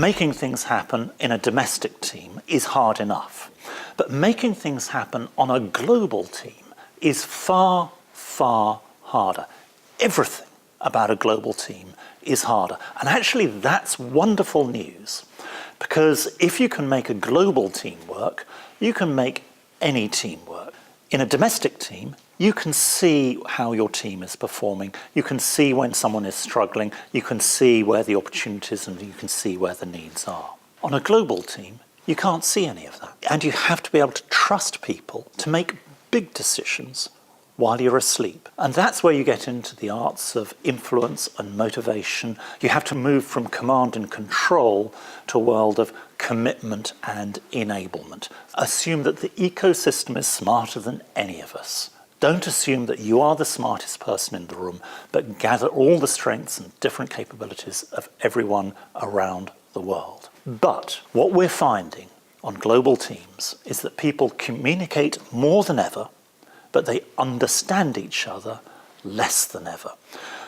Making things happen in a domestic team is hard enough, but making things happen on a global team is far, far harder. Everything about a global team is harder. And actually that's wonderful news, because if you can make a global team work, you can make any team work. In a domestic team, you can see how your team is performing. You can see when someone is struggling. You can see where the opportunities and you can see where the needs are. On a global team, you can't see any of that. And you have to be able to trust people to make big decisions while you're asleep. And that's where you get into the arts of influence and motivation. You have to move from command and control to a world of commitment and enablement. Assume that the ecosystem is smarter than any of us. Don't assume that you are the smartest person in the room, but gather all the strengths and different capabilities of everyone around the world. But what we're finding on global teams is that people communicate more than ever, but they understand each other less than ever.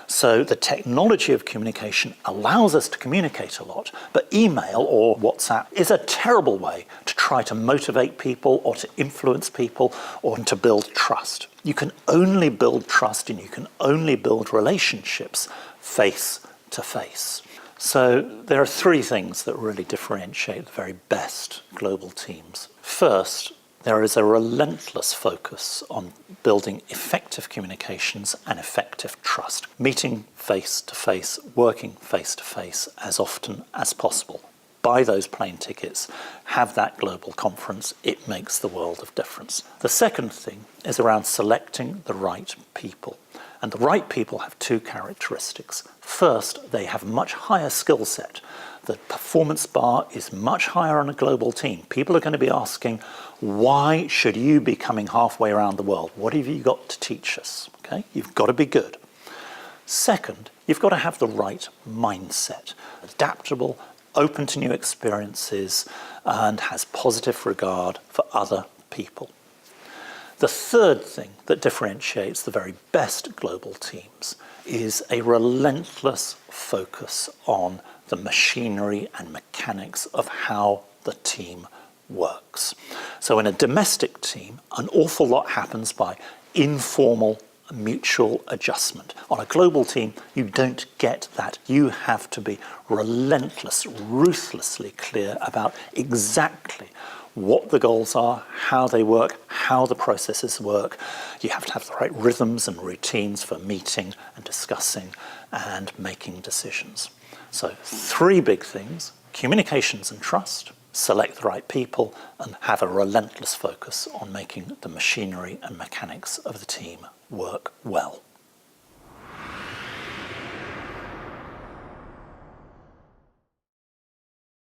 So the technology of communication allows us to communicate a lot, but email or WhatsApp is a terrible way to try to motivate people or to influence people or to build trust. You can only build trust and you can only build relationships face to face. So there are three things that really differentiate the very best global teams. First, there is a relentless focus on building effective communications and effective trust, meeting face-to-face, working face-to-face as often as possible. Buy those plane tickets, have that global conference, it makes the world of difference. The second thing is around selecting the right people. And the right people have two characteristics. First, they have a much higher skill set. The performance bar is much higher on a global team. People are going to be asking, why should you be coming halfway around the world? What have you got to teach us? Okay? You've got to be good. Second, you've got to have the right mindset. Adaptable, open to new experiences, and has positive regard for other people. The third thing that differentiates the very best global teams is a relentless focus on the machinery and mechanics of how the team works. So in a domestic team, an awful lot happens by informal mutual adjustment. On a global team, you don't get that. You have to be relentless, ruthlessly clear about exactly what the goals are, how they work, how the processes work. You have to have the right rhythms and routines for meeting and discussing and making decisions. So three big things: communications and trust, select the right people, and have a relentless focus on making the machinery and mechanics of the team work well.